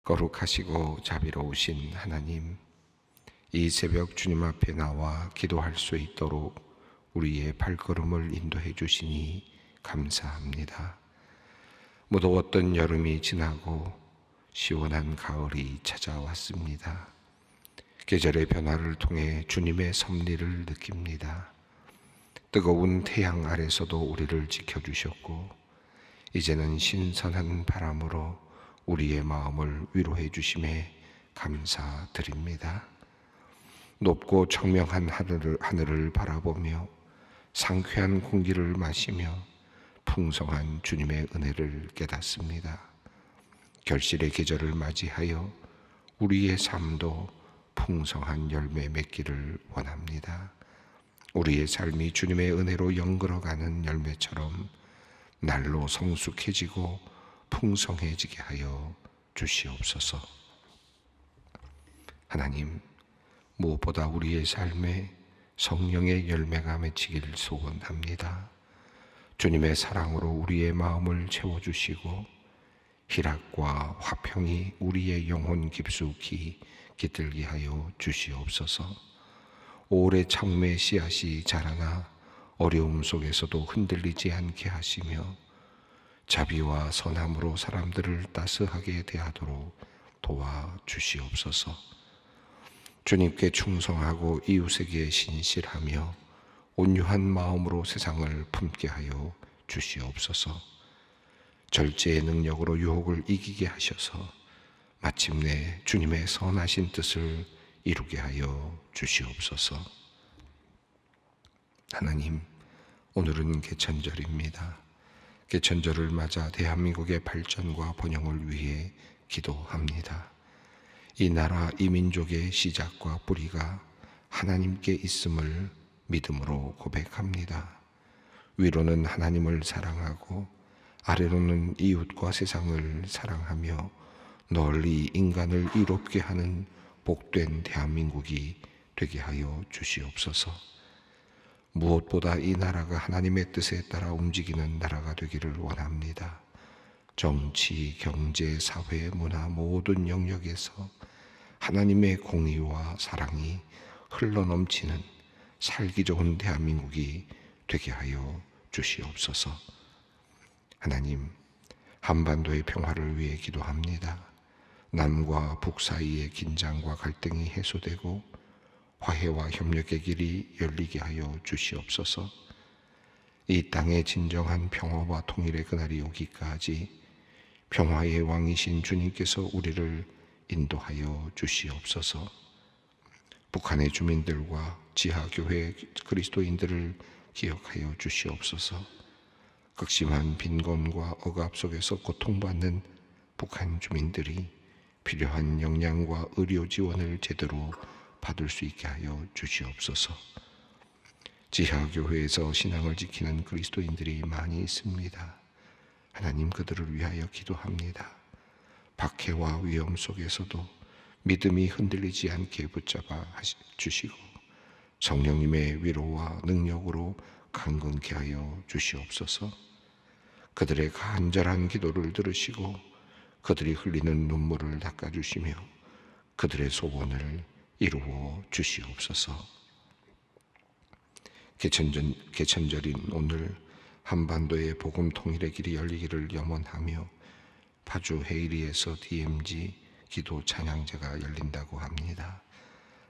거룩하시고 자비로우신 하나님, 이 새벽 주님 앞에 나와 기도할 수 있도록 우리의 발걸음을 인도해 주시니 감사합니다. 무더웠던 여름이 지나고 시원한 가을이 찾아왔습니다. 계절의 변화를 통해 주님의 섭리를 느낍니다. 뜨거운 태양 아래서도 우리를 지켜주셨고 이제는 신선한 바람으로 우리의 마음을 위로해 주심에 감사드립니다. 높고 청명한 하늘을 바라보며 상쾌한 공기를 마시며 풍성한 주님의 은혜를 깨닫습니다. 결실의 계절을 맞이하여 우리의 삶도 풍성한 열매 맺기를 원합니다. 우리의 삶이 주님의 은혜로 연걸어가는 열매처럼 날로 성숙해지고 풍성해지게 하여 주시옵소서. 하나님, 무엇보다 우리의 삶에 성령의 열매가 맺히기를 소원합니다. 주님의 사랑으로 우리의 마음을 채워주시고 희락과 화평이 우리의 영혼 깊숙이 깃들게 하여 주시옵소서. 오래 참음의 씨앗이 자라나 어려움 속에서도 흔들리지 않게 하시며 자비와 선함으로 사람들을 따스하게 대하도록 도와주시옵소서. 주님께 충성하고 이웃에게 신실하며 온유한 마음으로 세상을 품게 하여 주시옵소서. 절제의 능력으로 유혹을 이기게 하셔서 마침내 주님의 선하신 뜻을 이루게 하여 주시옵소서. 하나님, 오늘은 개천절입니다. 개천절을 맞아 대한민국의 발전과 번영을 위해 기도합니다. 이 나라, 이 민족의 시작과 뿌리가 하나님께 있음을 믿음으로 고백합니다. 위로는 하나님을 사랑하고 아래로는 이웃과 세상을 사랑하며 널리 인간을 이롭게 하는 복된 대한민국이 되게 하여 주시옵소서. 무엇보다 이 나라가 하나님의 뜻에 따라 움직이는 나라가 되기를 원합니다. 정치, 경제, 사회, 문화 모든 영역에서 하나님의 공의와 사랑이 흘러넘치는 살기 좋은 대한민국이 되게 하여 주시옵소서. 하나님, 한반도의 평화를 위해 기도합니다. 남과 북 사이의 긴장과 갈등이 해소되고 화해와 협력의 길이 열리게 하여 주시옵소서. 이 땅의 진정한 평화와 통일의 그날이 오기까지 평화의 왕이신 주님께서 우리를 인도하여 주시옵소서. 북한의 주민들과 지하교회 그리스도인들을 기억하여 주시옵소서. 극심한 빈곤과 억압 속에서 고통받는 북한 주민들이 필요한 영양과 의료 지원을 제대로 받을 수 있게 하여 주시옵소서. 지하교회에서 신앙을 지키는 그리스도인들이 많이 있습니다. 하나님, 그들을 위하여 기도합니다. 박해와 위험 속에서도 믿음이 흔들리지 않게 붙잡아 주시고 성령님의 위로와 능력으로 강건케 하여 주시옵소서. 그들의 간절한 기도를 들으시고 그들이 흘리는 눈물을 닦아주시며 그들의 소원을 이루어 주시옵소서. 개천절인 오늘 한반도의 복음 통일의 길이 열리기를 염원하며 파주 헤이리에서 DMZ 기도 찬양제가 열린다고 합니다.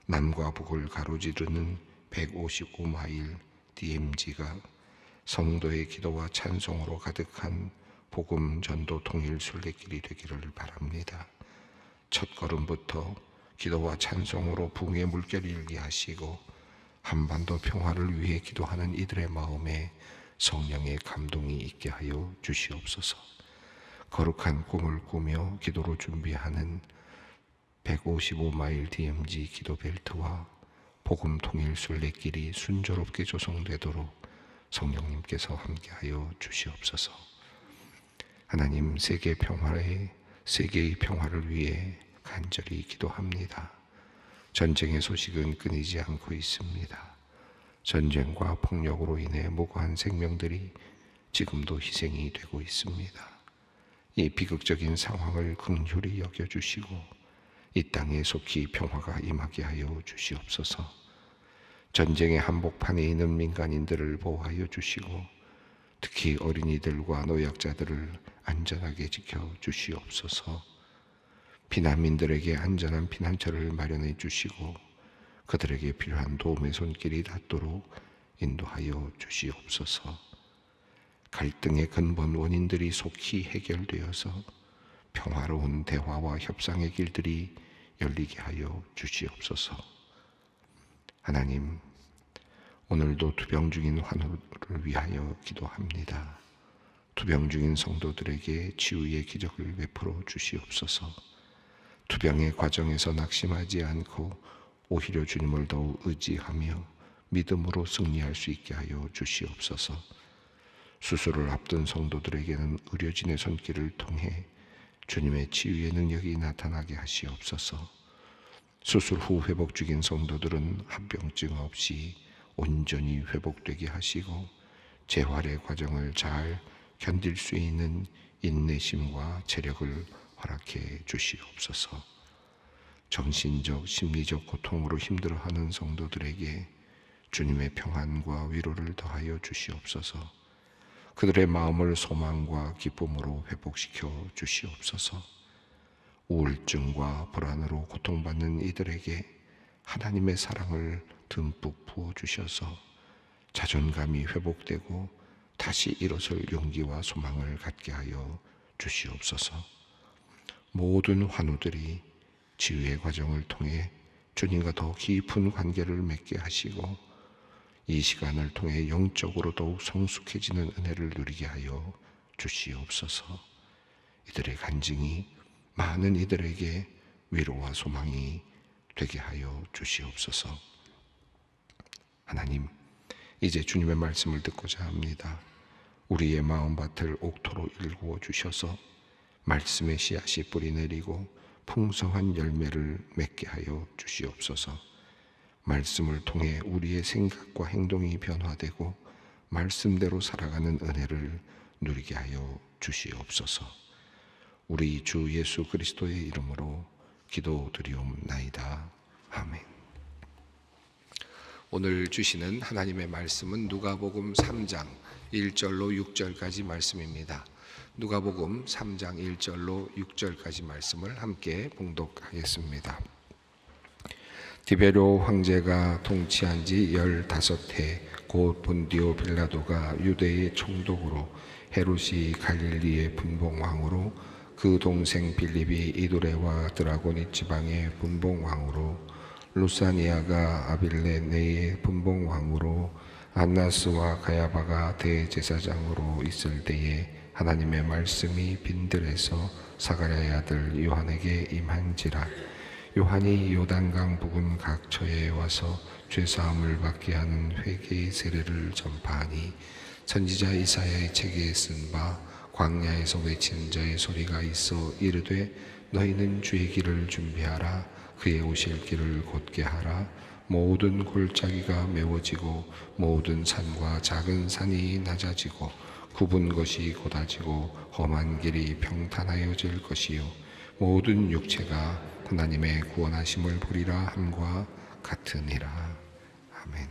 남과 북을 가로지르는 155마일 DMZ가 성도의 기도와 찬송으로 가득한 복음 전도 통일 순례길이 되기를 바랍니다. 첫걸음부터 기도와 찬송으로 붕의 물결을 일게 하시고 한반도 평화를 위해 기도하는 이들의 마음에 성령의 감동이 있게 하여 주시옵소서. 거룩한 꿈을 꾸며 기도로 준비하는 155마일 DMZ 기도 벨트와 복음 통일 순례길이 순조롭게 조성되도록 성령님께서 함께하여 주시옵소서. 하나님, 세계의 평화를 위해 간절히 기도합니다. 전쟁의 소식은 끊이지 않고 있습니다. 전쟁과 폭력으로 인해 무고한 생명들이 지금도 희생이 되고 있습니다. 이 비극적인 상황을 긍휼히 여겨주시고 이 땅에 속히 평화가 임하게 하여 주시옵소서. 전쟁의 한복판에 있는 민간인들을 보호하여 주시고 특히 어린이들과 노약자들을 안전하게 지켜 주시옵소서. 피난민들에게 안전한 피난처를 마련해 주시고 그들에게 필요한 도움의 손길이 닿도록 인도하여 주시옵소서. 갈등의 근본 원인들이 속히 해결되어서 평화로운 대화와 협상의 길들이 열리게 하여 주시옵소서. 하나님, 오늘도 투병 중인 환우를 위하여 기도합니다. 투병 중인 성도들에게 치유의 기적을 베풀어 주시옵소서. 투병의 과정에서 낙심하지 않고 오히려 주님을 더욱 의지하며 믿음으로 승리할 수 있게 하여 주시옵소서. 수술을 앞둔 성도들에게는 의료진의 손길을 통해 주님의 치유의 능력이 나타나게 하시옵소서. 수술 후 회복 중인 성도들은 합병증 없이 온전히 회복되게 하시고 재활의 과정을 잘 견딜 수 있는 인내심과 체력을 허락해 주시옵소서. 정신적, 심리적 고통으로 힘들어하는 성도들에게 주님의 평안과 위로를 더하여 주시옵소서. 그들의 마음을 소망과 기쁨으로 회복시켜 주시옵소서. 우울증과 불안으로 고통받는 이들에게 하나님의 사랑을 듬뿍 부어주셔서 자존감이 회복되고 다시 일어설 용기와 소망을 갖게 하여 주시옵소서. 모든 환우들이 치유의 과정을 통해 주님과 더 깊은 관계를 맺게 하시고 이 시간을 통해 영적으로 더욱 성숙해지는 은혜를 누리게 하여 주시옵소서. 이들의 간증이 많은 이들에게 위로와 소망이 되게 하여 주시옵소서. 하나님, 이제 주님의 말씀을 듣고자 합니다. 우리의 마음밭을 옥토로 일구어 주셔서 말씀의 씨앗이 뿌리 내리고 풍성한 열매를 맺게 하여 주시옵소서. 말씀을 통해 우리의 생각과 행동이 변화되고 말씀대로 살아가는 은혜를 누리게 하여 주시옵소서. 우리 주 예수 그리스도의 이름으로 기도드리옵나이다. 아멘. 오늘 주시는 하나님의 말씀은 누가복음 3장 1절로 6절까지 말씀입니다. 누가복음 3장 1절로 6절까지 말씀을 함께 봉독하겠습니다. 디베료 황제가 통치한 지 15해 곧 본디오 빌라도가 유대의 총독으로 헤롯이 갈릴리의 분봉왕으로 그 동생 빌립이 이두레와 드라고니 지방의 분봉왕으로 루사니아가 아빌레네의 분봉왕으로 안나스와 가야바가 대제사장으로 있을 때에 하나님의 말씀이 빈들에서 사가랴의 아들 요한에게 임한지라. 요한이 요단강 부근 각처에 와서 죄사함을 받게 하는 회개의 세례를 전파하니 선지자 이사야의 책에 쓴 바 광야에서 외치는 자의 소리가 있어 이르되 너희는 주의 길을 준비하라. 그의 오실 길을 곧게 하라. 모든 골짜기가 메워지고 모든 산과 작은 산이 낮아지고 굽은 것이 곧아지고 험한 길이 평탄하여질 것이요 모든 육체가 하나님의 구원하심을 보리라 함과 같으니라. 아멘.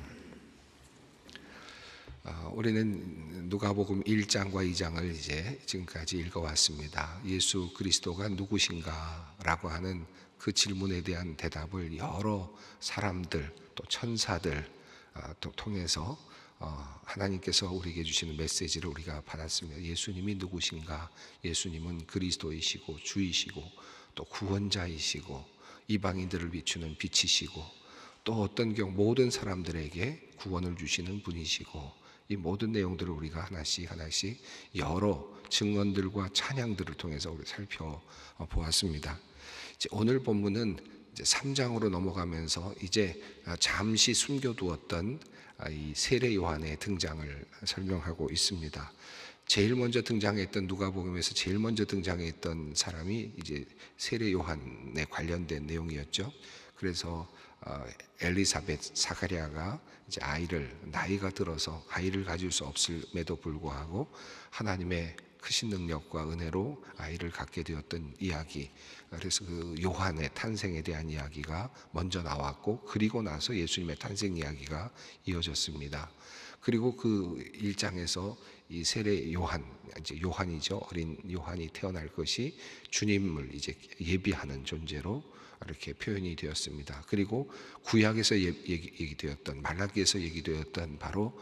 우리는 누가복음 1장과 2장을 이제 지금까지 읽어왔습니다. 예수 그리스도가 누구신가 라고 하는 그 질문에 대한 대답을 여러 사람들 또 천사들 또 통해서 하나님께서 우리에게 주시는 메시지를 우리가 받았습니다. 예수님이 누구신가? 예수님은 그리스도이시고 주이시고 또 구원자이시고 이방인들을 비추는 빛이시고 또 어떤 경우 모든 사람들에게 구원을 주시는 분이시고 이 모든 내용들을 우리가 하나씩 여러 증언들과 찬양들을 통해서 우리 살펴보았습니다. 이제 오늘 본문은 이제 3장으로 넘어가면서 이제 잠시 숨겨두었던 이 세례 요한의 등장을 설명하고 있습니다. 제일 먼저 등장했던 누가복음에서 제일 먼저 등장했던 사람이 이제 세례 요한에 관련된 내용이었죠. 그래서 엘리사벳 사가랴가 이제 나이가 들어서 아이를 가질 수 없음에도 불구하고 하나님의 크신 능력과 은혜로 아이를 갖게 되었던 이야기, 그래서 그 요한의 탄생에 대한 이야기가 먼저 나왔고, 그리고 나서 예수님의 탄생 이야기가 이어졌습니다. 그리고 그 1장에서 이 세례 요한, 이제 요한이죠. 어린 요한이 태어날 것이 주님을 이제 예비하는 존재로 이렇게 표현이 되었습니다. 그리고 구약에서 얘기되었던, 말라기에서 얘기되었던 바로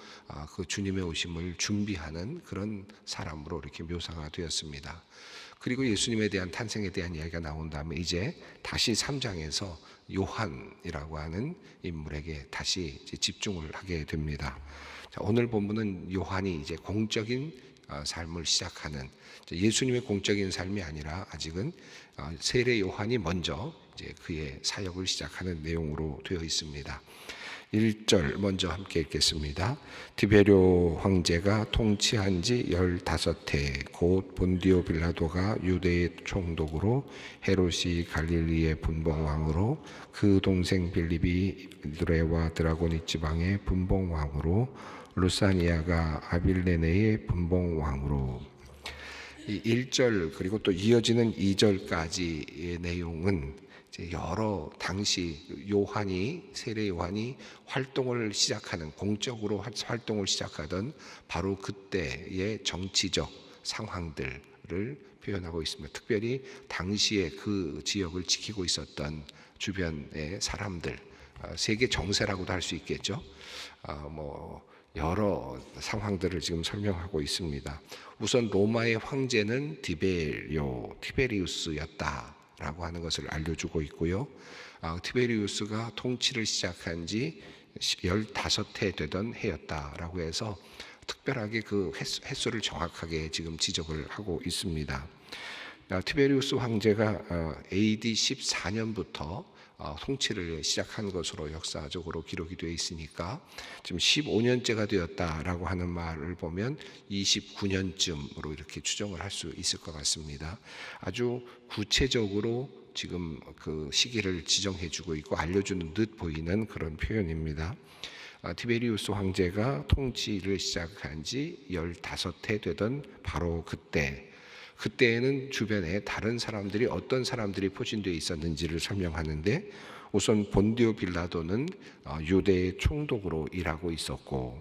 그 주님의 오심을 준비하는 그런 사람으로 이렇게 묘사가 되었습니다. 그리고 예수님에 대한 탄생에 대한 이야기가 나온 다음에 이제 다시 3장에서 요한이라고 하는 인물에게 다시 이제 집중을 하게 됩니다. 자, 오늘 본문은 요한이 이제 공적인 삶을 시작하는, 예수님의 공적인 삶이 아니라 아직은 세례 요한이 먼저 이제 그의 사역을 시작하는 내용으로 되어 있습니다. 1절 먼저 함께 읽겠습니다. 디베료 황제가 통치한 지 15해 곧 본디오 빌라도가 유대의 총독으로, 헤롯이 갈릴리의 분봉왕으로, 그 동생 빌립이 이두레와 드라고니 지방의 분봉왕으로, 루사니아가 아빌레네의 분봉왕으로. 이 1절 그리고 또 이어지는 2절까지의 내용은 여러 당시 세례 요한이 활동을 시작하는, 공적으로 활동을 시작하던 바로 그때의 정치적 상황들을 표현하고 있습니다. 특별히 당시에 그 지역을 지키고 있었던 주변의 사람들, 세계 정세라고도 할 수 있겠죠. 여러 상황들을 지금 설명하고 있습니다. 우선 로마의 황제는 티베리우스였다라고 하는 것을 알려주고 있고요. 티베리우스가 통치를 시작한 지 15해 되던 해였다라고 해서 특별하게 그 횟수를 정확하게 지금 지적을 하고 있습니다. 티베리우스 황제가 AD 14년부터 통치를 시작한 것으로 역사적으로 기록이 되어 있으니까 지금 15년째가 되었다라고 하는 말을 보면 29년쯤으로 이렇게 추정을 할 수 있을 것 같습니다. 아주 구체적으로 지금 그 시기를 지정해주고 있고 알려주는 듯 보이는 그런 표현입니다. 티베리우스 황제가 통치를 시작한 지 15해 되던 바로 그때에는 주변에 다른 사람들이, 어떤 사람들이 포진되어 있었는지를 설명하는데, 우선 본디오 빌라도는 유대의 총독으로 일하고 있었고,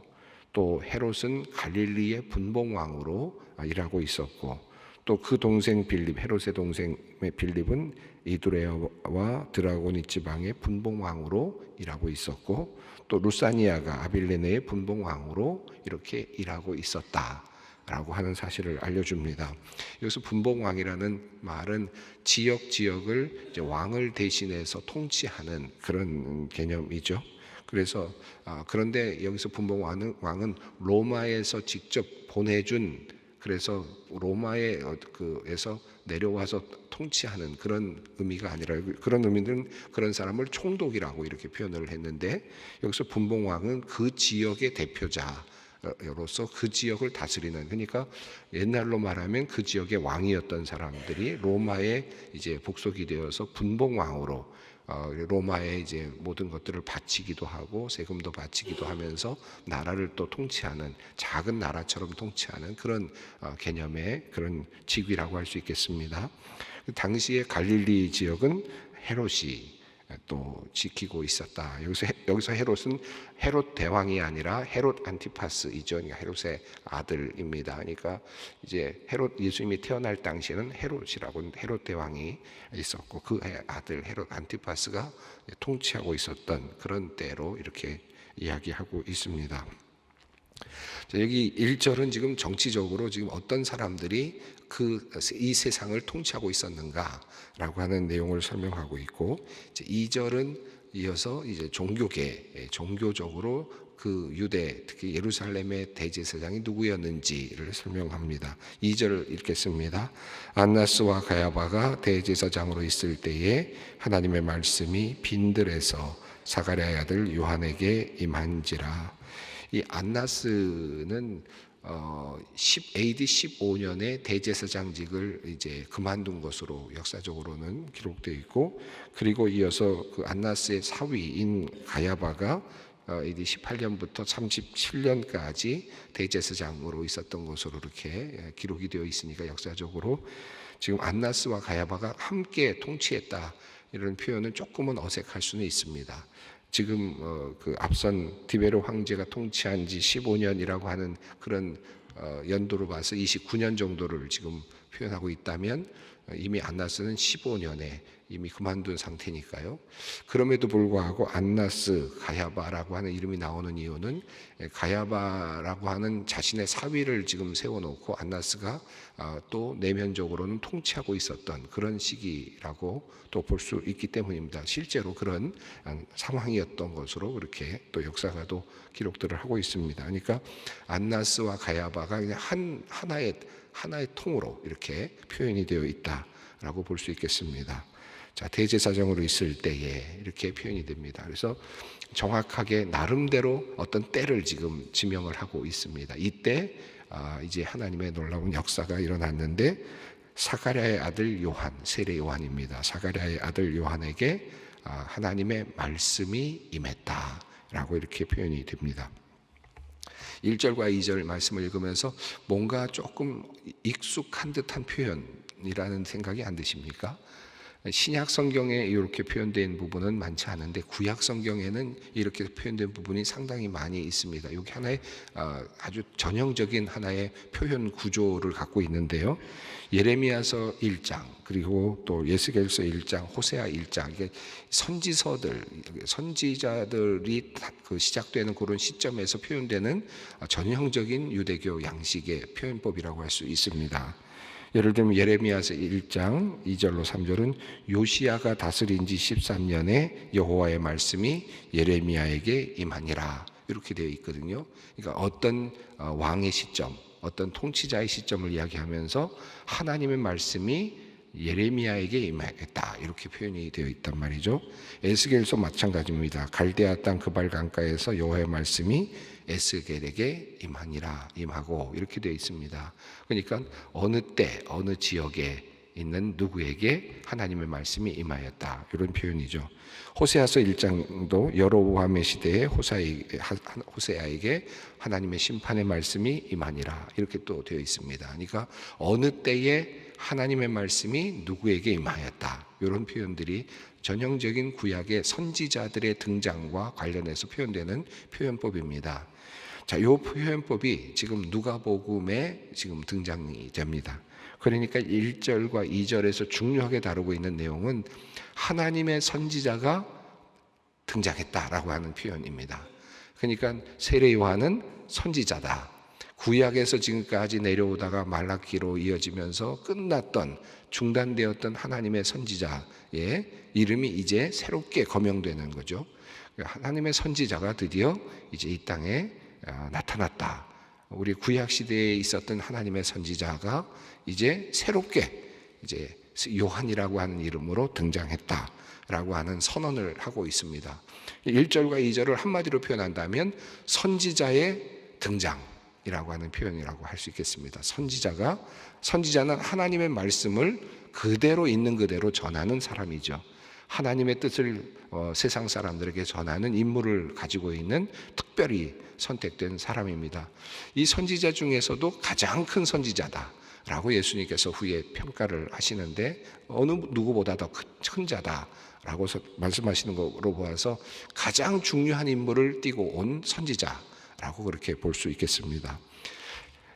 또 헤롯은 갈릴리의 분봉왕으로 일하고 있었고, 또 그 동생 빌립, 헤롯의 동생의 빌립은 이두레와 드라고니 지방의 분봉왕으로 일하고 있었고, 또 루사니아가 아빌레네의 분봉왕으로 이렇게 일하고 있었다 라고 하는 사실을 알려줍니다. 여기서 분봉왕이라는 말은 지역을 이제 왕을 대신해서 통치하는 그런 개념이죠. 그래서 그런데 여기서 분봉왕은 로마에서 직접 보내준, 그래서 로마에서 내려와서 통치하는 그런 의미가 아니라, 그런 의미는 그런 사람을 총독이라고 이렇게 표현을 했는데, 여기서 분봉왕은 그 지역의 대표자 로서 그 지역을 다스리는, 그러니까 옛날로 말하면 그 지역의 왕이었던 사람들이 로마에 이제 복속이 되어서 분봉왕으로 로마에 이제 모든 것들을 바치기도 하고 세금도 바치기도 하면서 나라를 또 통치하는, 작은 나라처럼 통치하는 그런 개념의 그런 직위라고 할 수 있겠습니다. 당시의 갈릴리 지역은 헤롯이 또 지키고 있었다. 여기서 헤롯은 헤롯 대왕이 아니라 헤롯 안티파스이죠. 그러니까 헤롯의 아들입니다. 그러니까 이제 예수님이 태어날 당시에는 헤롯 대왕이 있었고, 그 아들 헤롯 안티파스가 통치하고 있었던 그런 때로 이렇게 이야기하고 있습니다. 여기 1절은 지금 정치적으로 지금 어떤 사람들이 이 세상을 통치하고 있었는가라고 하는 내용을 설명하고 있고, 이제 2절은 이어서 이제 종교적으로 그 유대, 특히 예루살렘의 대제사장이 누구였는지를 설명합니다. 2절 읽겠습니다. 안나스와 가야바가 대제사장으로 있을 때에 하나님의 말씀이 빈들에서 사가랴의 아들 요한에게 임한지라. 이 안나스는 AD 15년에 대제사장직을 이제 그만둔 것으로 역사적으로는 기록되어 있고, 그리고 이어서 그 안나스의 사위인 가야바가 AD 18년부터 37년까지 대제사장으로 있었던 것으로 이렇게 기록이 되어 있으니까 역사적으로 지금 안나스와 가야바가 함께 통치했다 이런 표현은 조금은 어색할 수는 있습니다. 지금 그 앞선 디베로 황제가 통치한 지 15년이라고 하는 그런 연도로 봐서 29년 정도를 지금 표현하고 있다면 이미 안나스는 15년에 이미 그만둔 상태니까요. 그럼에도 불구하고 안나스, 가야바라고 하는 이름이 나오는 이유는 가야바라고 하는 자신의 사위를 지금 세워놓고 안나스가 또 내면적으로는 통치하고 있었던 그런 시기라고 또 볼 수 있기 때문입니다. 실제로 그런 상황이었던 것으로 그렇게 또 역사가도 기록들을 하고 있습니다. 그러니까 안나스와 가야바가 그냥 하나의 통으로 이렇게 표현이 되어 있다라고 볼 수 있겠습니다. 자, 대제사장으로 있을 때에 이렇게 표현이 됩니다. 그래서 정확하게 나름대로 어떤 때를 지금 지명을 하고 있습니다. 이때 이제 하나님의 놀라운 역사가 일어났는데 사가랴의 아들 요한, 세례 요한입니다. 사가랴의 아들 요한에게 하나님의 말씀이 임했다라고 이렇게 표현이 됩니다. 1절과 2절 말씀을 읽으면서 뭔가 조금 익숙한 듯한 표현이라는 생각이 안 드십니까? 신약 성경에 이렇게 표현된 부분은 많지 않은데 구약 성경에는 이렇게 표현된 부분이 상당히 많이 있습니다. 여기 하나의 아주 전형적인 하나의 표현 구조를 갖고 있는데요. 예레미야서 1장 그리고 또 예스겔서 1장, 호세아 1장 이게 선지자들이 그 시작되는 그런 시점에서 표현되는 전형적인 유대교 양식의 표현법이라고 할 수 있습니다. 예를 들면 예레미야서 1장 2절로 3절은 요시야가 다스린 지 13년에 여호와의 말씀이 예레미야에게 임하니라 이렇게 되어 있거든요. 그러니까 어떤 왕의 시점, 어떤 통치자의 시점을 이야기하면서 하나님의 말씀이 예레미야에게 임하였다 이렇게 표현이 되어 있단 말이죠. 에스겔서 마찬가지입니다. 갈대아 땅 그발 강가에서 여호와의 말씀이 에스겔에게 임하고 이렇게 되어 있습니다. 그러니까 어느 때 어느 지역에 있는 누구에게 하나님의 말씀이 임하였다 이런 표현이죠. 호세아서 1장도 여로보암의 시대에 호세아에게 하나님의 심판의 말씀이 임하니라 이렇게 또 되어 있습니다. 그러니까 어느 때에 하나님의 말씀이 누구에게 임하였다 이런 표현들이 전형적인 구약의 선지자들의 등장과 관련해서 표현되는 표현법입니다. 자, 이 표현법이 지금 누가복음에 지금 등장이 됩니다. 그러니까 1절과 2절에서 중요하게 다루고 있는 내용은 하나님의 선지자가 등장했다라고 하는 표현입니다. 그러니까 세례 요한은 선지자다. 구약에서 지금까지 내려오다가 말라기로 이어지면서 끝났던 중단되었던 하나님의 선지자의 이름이 이제 새롭게 거명되는 거죠. 하나님의 선지자가 드디어 이제 이 땅에 나타났다. 우리 구약 시대에 있었던 하나님의 선지자가 이제 새롭게 이제 요한이라고 하는 이름으로 등장했다라고 하는 선언을 하고 있습니다. 1절과 2절을 한마디로 표현한다면 선지자의 등장이라고 하는 표현이라고 할 수 있겠습니다. 선지자는 하나님의 말씀을 그대로 있는 그대로 전하는 사람이죠. 하나님의 뜻을 세상 사람들에게 전하는 임무를 가지고 있는 특별히 선택된 사람입니다. 이 선지자 중에서도 가장 큰 선지자다라고 예수님께서 후에 평가를 하시는데 어느 누구보다 더 큰 자다라고 말씀하시는 것으로 보아서 가장 중요한 임무를 띠고 온 선지자라고 그렇게 볼 수 있겠습니다.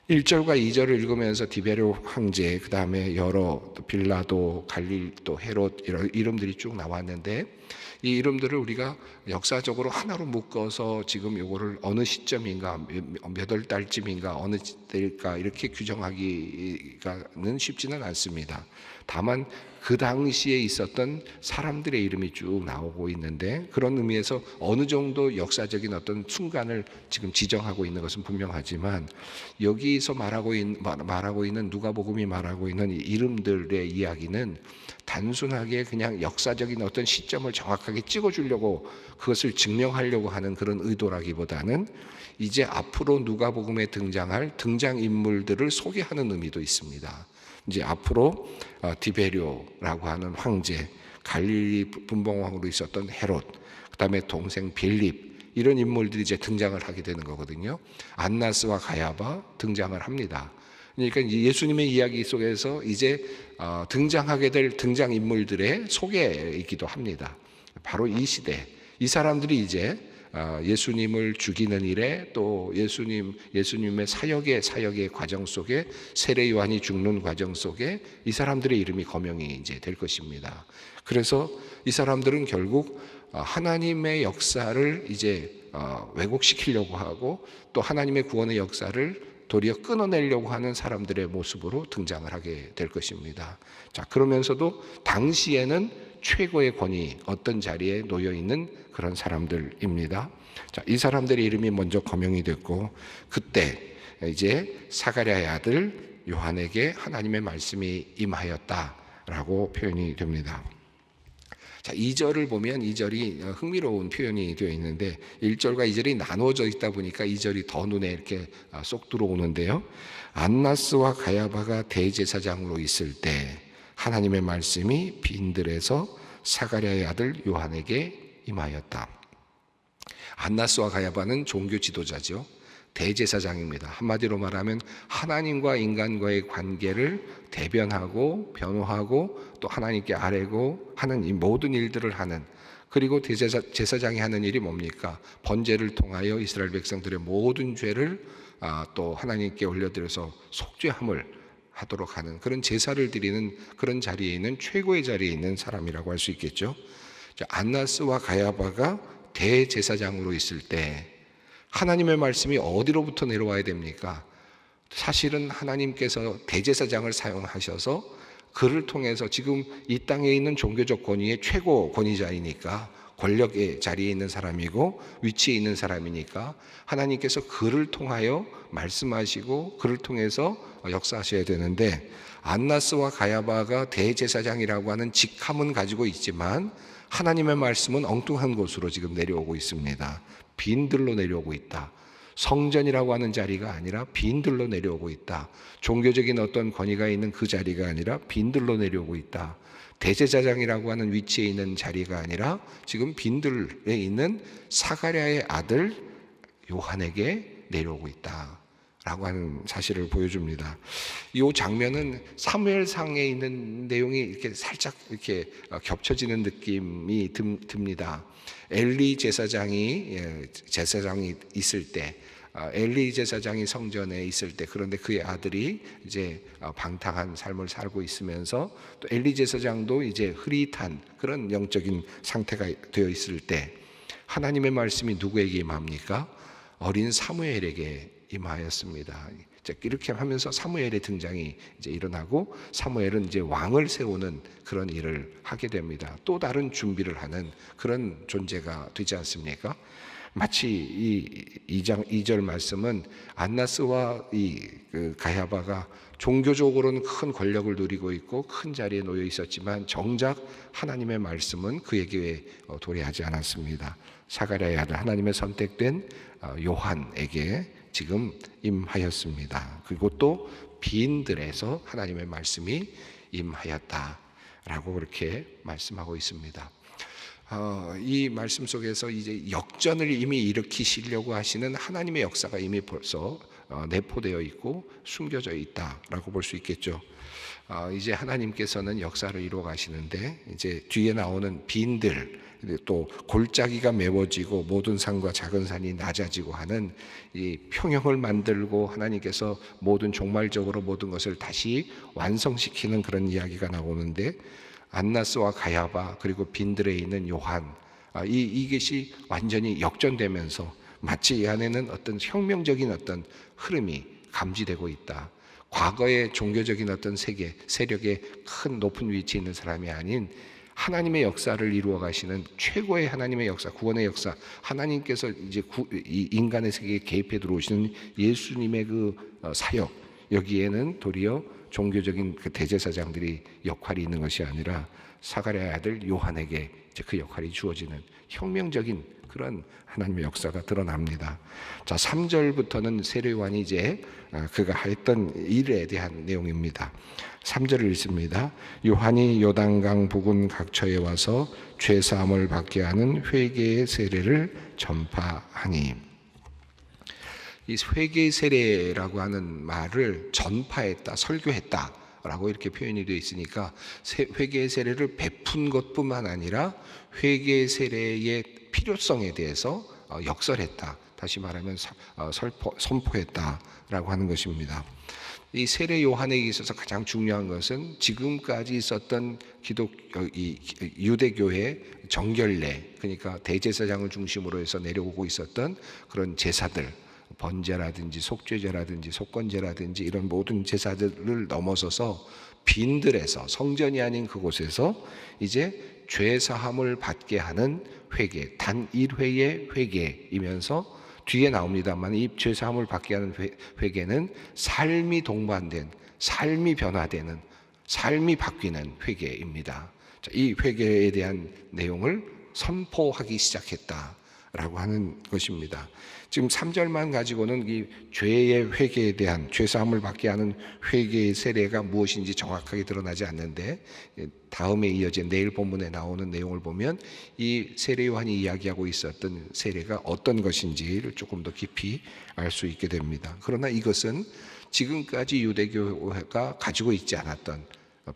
1절과 2절을 읽으면서 디베로 황제, 그 다음에 여러 빌라도, 갈릴, 또 헤롯 이런 이름들이 쭉 나왔는데 이 이름들을 우리가 역사적으로 하나로 묶어서 지금 요거를 어느 시점인가 몇 월 달쯤인가 어느 때일까 이렇게 규정하기는 쉽지는 않습니다. 다만 그 당시에 있었던 사람들의 이름이 쭉 나오고 있는데 그런 의미에서 어느 정도 역사적인 어떤 순간을 지금 지정하고 있는 것은 분명하지만 여기서 말하고 있는 누가복음이 말하고 있는 이 이름들의 이야기는 단순하게 그냥 역사적인 어떤 시점을 정확하게 찍어주려고 그것을 증명하려고 하는 그런 의도라기보다는 이제 앞으로 누가복음에 등장할 등장인물들을 소개하는 의미도 있습니다. 이제 앞으로 디베료라고 하는 황제, 갈릴리 분봉왕으로 있었던 헤롯, 그 다음에 동생 빌립, 이런 인물들이 이제 등장을 하게 되는 거거든요. 안나스와 가야바 등장을 합니다. 그러니까 예수님의 이야기 속에서 이제 등장하게 될 등장인물들의 소개이기도 합니다. 바로 이 시대, 이 사람들이 이제 예수님을 죽이는 일에 또 예수님의 사역의 과정 속에 세례 요한이 죽는 과정 속에 이 사람들의 이름이 거명이 이제 될 것입니다. 그래서 이 사람들은 결국 하나님의 역사를 이제 왜곡시키려고 하고 또 하나님의 구원의 역사를 도리어 끊어내려고 하는 사람들의 모습으로 등장을 하게 될 것입니다. 자, 그러면서도 당시에는 최고의 권위, 어떤 자리에 놓여 있는 그런 사람들입니다. 자, 이 사람들의 이름이 먼저 거명이 됐고, 그때 이제 사가랴의 아들 요한에게 하나님의 말씀이 임하였다라고 표현이 됩니다. 자, 2절을 보면 2절이 흥미로운 표현이 되어 있는데 1절과 2절이 나누어져 있다 보니까 2절이 더 눈에 이렇게 쏙 들어오는데요. 안나스와 가야바가 대제사장으로 있을 때 하나님의 말씀이 빈들에서 사가랴의 아들 요한에게 임하였다. 안나스와 가야바는 종교 지도자죠. 대제사장입니다. 한마디로 말하면 하나님과 인간과의 관계를 대변하고 변호하고 또 하나님께 아뢰고 하는 이 모든 일들을 하는, 그리고 제사장이 하는 일이 뭡니까? 번제를 통하여 이스라엘 백성들의 모든 죄를 또 하나님께 올려드려서 속죄함을 하도록 하는 그런 제사를 드리는 그런 자리에 있는 최고의 자리에 있는 사람이라고 할 수 있겠죠. 안나스와 가야바가 대제사장으로 있을 때 하나님의 말씀이 어디로부터 내려와야 됩니까? 사실은 하나님께서 대제사장을 사용하셔서 그를 통해서 지금 이 땅에 있는 종교적 권위의 최고 권위자이니까 권력의 자리에 있는 사람이고 위치에 있는 사람이니까 하나님께서 그를 통하여 말씀하시고 그를 통해서 역사하셔야 되는데, 안나스와 가야바가 대제사장이라고 하는 직함은 가지고 있지만 하나님의 말씀은 엉뚱한 곳으로 지금 내려오고 있습니다. 빈들로 내려오고 있다. 성전이라고 하는 자리가 아니라 빈들로 내려오고 있다. 종교적인 어떤 권위가 있는 그 자리가 아니라 빈들로 내려오고 있다. 대제사장이라고 하는 위치에 있는 자리가 아니라 지금 빈들에 있는 사가랴의 아들 요한에게 내려오고 있다 라고 하는 사실을 보여줍니다. 이 장면은 사무엘상에 있는 내용이 이렇게 살짝 이렇게 겹쳐지는 느낌이 듭니다. 엘리 제사장이 있을 때, 엘리 제사장이 성전에 있을 때, 그런데 그의 아들이 이제 방탕한 삶을 살고 있으면서 또 엘리 제사장도 이제 흐릿한 그런 영적인 상태가 되어 있을 때 하나님의 말씀이 누구에게 임합니까? 어린 사무엘에게 임하였습니다. 이렇게 하면서 사무엘의 등장이 이제 일어나고 사무엘은 이제 왕을 세우는 그런 일을 하게 됩니다. 또 다른 준비를 하는 그런 존재가 되지 않습니까? 마치 이 2절 말씀은 안나스와 가야바가 종교적으로는 큰 권력을 누리고 있고 큰 자리에 놓여 있었지만 정작 하나님의 말씀은 그에게 도래하지 않았습니다. 사가랴의 아들 하나님의 선택된 요한에게 지금 임하였습니다. 그리고 또 빈들에서 하나님의 말씀이 임하였다라고 그렇게 말씀하고 있습니다. 이 말씀 속에서 이제 역전을 이미 일으키시려고 하시는 하나님의 역사가 이미 벌써 내포되어 있고 숨겨져 있다라고 볼 수 있겠죠. 이제 하나님께서는 역사를 이루어 가시는데 이제 뒤에 나오는 빈들, 또 골짜기가 메워지고 모든 산과 작은 산이 낮아지고 하는 이 평형을 만들고 하나님께서 모든 종말적으로 모든 것을 다시 완성시키는 그런 이야기가 나오는데, 안나스와 가야바 그리고 빈들에 있는 요한, 이것이 완전히 역전되면서 마치 이 안에는 어떤 혁명적인 어떤 흐름이 감지되고 있다. 과거의 종교적인 어떤 세력의 큰 높은 위치에 있는 사람이 아닌 하나님의 역사를 이루어 가시는 최고의 하나님의 역사, 구원의 역사, 하나님께서 이제 이 인간의 세계에 개입해 들어오시는 예수님의 그 사역, 여기에는 도리어 종교적인 그 대제사장들이 역할이 있는 것이 아니라 사가랴의 아들 요한에게 이제 그 역할이 주어지는 혁명적인 그런 하나님의 역사가 드러납니다. 자, 3절부터는 세례요한이 이제 그가 했던 일에 대한 내용입니다. 3절을 읽습니다. 요한이 요단강 부근 각처에 와서 죄 사함을 받게 하는 회개의 세례를 전파하니. 이 회개의 세례라고 하는 말을 전파했다, 설교했다 라고 이렇게 표현이 되어 있으니까 회개의 세례를 베푼 것뿐만 아니라 회개의 세례의 필요성에 대해서 역설했다, 다시 말하면 선포했다라고 하는 것입니다. 이 세례 요한에게 있어서 가장 중요한 것은 지금까지 있었던 이 유대교의 정결례, 그러니까 대제사장을 중심으로 해서 내려오고 있었던 그런 제사들, 번제라든지 속죄제라든지 속건제라든지 이런 모든 제사들을 넘어서서 빈들에서, 성전이 아닌 그곳에서 이제 죄 사함을 받게 하는 회개, 단 1회의 회개이면서 뒤에 나옵니다만 이 죄 사함을 받게 하는 회개는 삶이 동반된, 삶이 변화되는, 삶이 바뀌는 회개입니다. 이 회개에 대한 내용을 선포하기 시작했다라고 하는 것입니다. 지금 3절만 가지고는 이 죄의 회개에 대한, 죄 사함을 받게 하는 회개의 세례가 무엇인지 정확하게 드러나지 않는데, 다음에 이어진 내일 본문에 나오는 내용을 보면 이 세례 요한이 이야기하고 있었던 세례가 어떤 것인지를 조금 더 깊이 알 수 있게 됩니다. 그러나 이것은 지금까지 유대교가 가지고 있지 않았던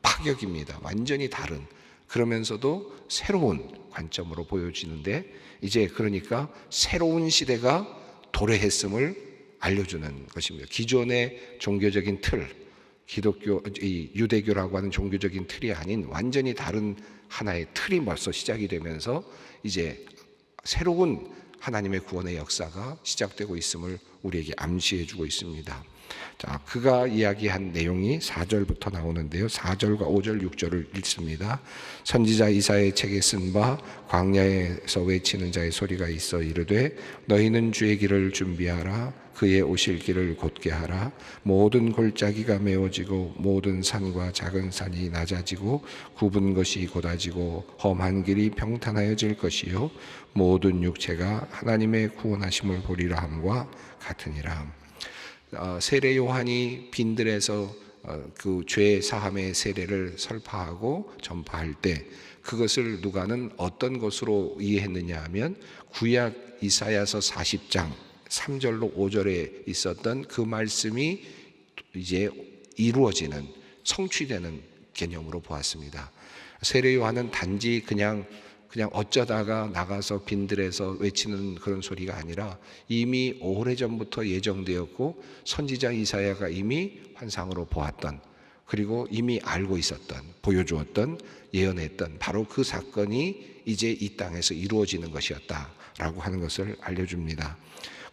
파격입니다. 완전히 다른, 그러면서도 새로운 관점으로 보여지는데, 이제 그러니까 새로운 시대가 도래했음을 알려주는 것입니다. 기존의 종교적인 틀, 유대교라고 하는 종교적인 틀이 아닌 완전히 다른 하나의 틀이 벌써 시작이 되면서 이제 새로운 하나님의 구원의 역사가 시작되고 있음을 우리에게 암시해주고 있습니다. 자, 그가 이야기한 내용이 4절부터 나오는데요. 4절과 5절, 6절을 읽습니다. 선지자 이사야의 책에 쓴 바 광야에서 외치는 자의 소리가 있어 이르되 너희는 주의 길을 준비하라. 그의 오실 길을 곧게 하라. 모든 골짜기가 메워지고 모든 산과 작은 산이 낮아지고 굽은 것이 곧아지고 험한 길이 평탄하여질 것이요 모든 육체가 하나님의 구원하심을 보리라 함과 같으니라. 세례 요한이 빈들에서 그 죄 사함의 세례를 설파하고 전파할 때 그것을 누가는 어떤 것으로 이해했느냐 하면 구약 이사야서 40장 3절로 5절에 있었던 그 말씀이 이제 이루어지는, 성취되는 개념으로 보았습니다. 세례 요한은 단지 그냥 어쩌다가 나가서 빈들에서 외치는 그런 소리가 아니라 이미 오래전부터 예정되었고 선지자 이사야가 이미 환상으로 보았던, 그리고 이미 알고 있었던, 보여주었던, 예언했던 바로 그 사건이 이제 이 땅에서 이루어지는 것이었다라고 하는 것을 알려줍니다.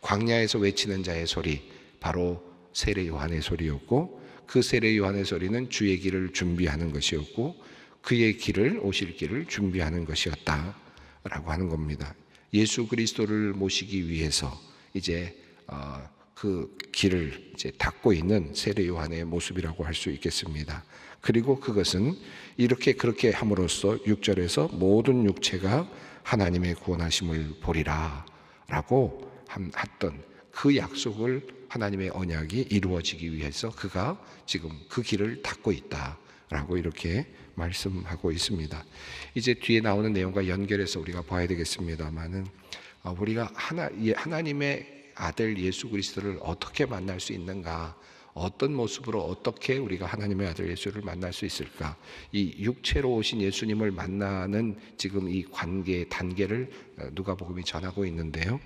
광야에서 외치는 자의 소리, 바로 세례 요한의 소리였고, 그 세례 요한의 소리는 주의 길을 준비하는 것이었고 그의 길을, 오실 길을 준비하는 것이었다라고 하는 겁니다. 예수 그리스도를 모시기 위해서 이제 그 길을 이제 닦고 있는 세례 요한의 모습이라고 할 수 있겠습니다. 그리고 그것은 이렇게 그렇게 함으로써 6절에서 모든 육체가 하나님의 구원하심을 보리라라고 했던 그 약속을, 하나님의 언약이 이루어지기 위해서 그가 지금 그 길을 닦고 있다라고 이렇게 말씀하고 있습니다. 이제 뒤에 나오는 내용과 연결해서 우리가 봐야 되겠습니다만은 우리가 하나님의 아들 예수 그리스도를 어떻게 만날 수 있는가, 어떤 모습으로 어떻게 우리가 하나님의 아들 예수를 만날 수 있을까, 이 육체로 오신 예수님을 만나는 지금 이 관계 단계를 누가복음이 전하고 있는데요.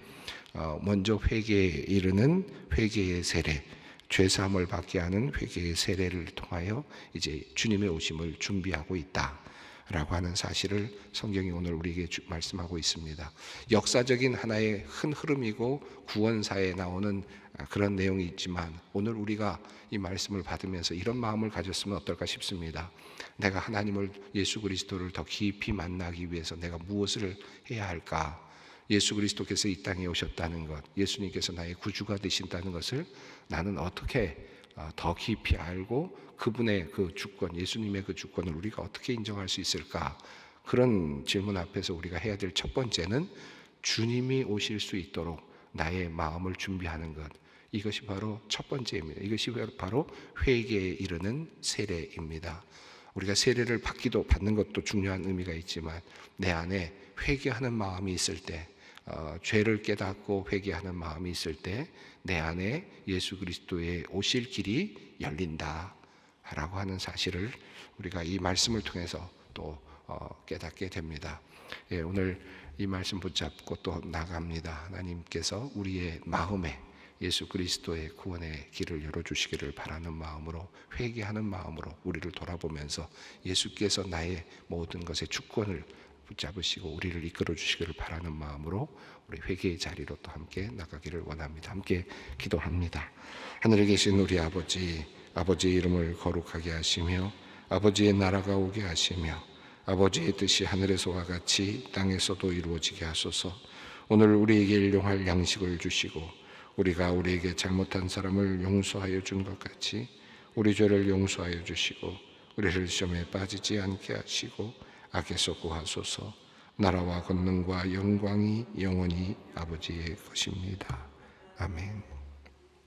먼저 회개에 이르는 회개의 세례, 죄사함을 받게 하는 회개의 세례를 통하여 이제 주님의 오심을 준비하고 있다라고 하는 사실을 성경이 오늘 우리에게 말씀하고 있습니다. 역사적인 하나의 큰 흐름이고 구원사에 나오는 그런 내용이 있지만 오늘 우리가 이 말씀을 받으면서 이런 마음을 가졌으면 어떨까 싶습니다. 내가 하나님을, 예수 그리스도를 더 깊이 만나기 위해서 내가 무엇을 해야 할까? 예수 그리스도께서 이 땅에 오셨다는 것, 예수님께서 나의 구주가 되신다는 것을 나는 어떻게 더 깊이 알고 그분의 그 주권, 예수님의 그 주권을 우리가 어떻게 인정할 수 있을까? 그런 질문 앞에서 우리가 해야 될 첫 번째는 주님이 오실 수 있도록 나의 마음을 준비하는 것, 이것이 바로 첫 번째입니다. 이것이 바로 회개에 이르는 세례입니다. 우리가 세례를 받는 것도 중요한 의미가 있지만 내 안에 회개하는 마음이 있을 때, 죄를 깨닫고 회개하는 마음이 있을 때 내 안에 예수 그리스도의 오실 길이 열린다라고 하는 사실을 우리가 이 말씀을 통해서 또 깨닫게 됩니다. 오늘 이 말씀 붙잡고 또 나갑니다. 하나님께서 우리의 마음에 예수 그리스도의 구원의 길을 열어주시기를 바라는 마음으로, 회개하는 마음으로 우리를 돌아보면서 예수께서 나의 모든 것의 주권을 붙잡으시고 우리를 이끌어 주시기를 바라는 마음으로 우리 회개의 자리로 또 함께 나가기를 원합니다. 함께 기도합니다. 하늘에 계신 우리 아버지, 아버지의 이름을 거룩하게 하시며 아버지의 나라가 오게 하시며 아버지의 뜻이 하늘에서와 같이 땅에서도 이루어지게 하소서. 오늘 우리에게 일용할 양식을 주시고 우리가 우리에게 잘못한 사람을 용서하여 준 것 같이 우리 죄를 용서하여 주시고 우리를 시험에 빠지지 않게 하시고 악에서 구하소서. 나라와 권능과 영광이 영원히 아버지의 것입니다. 아멘.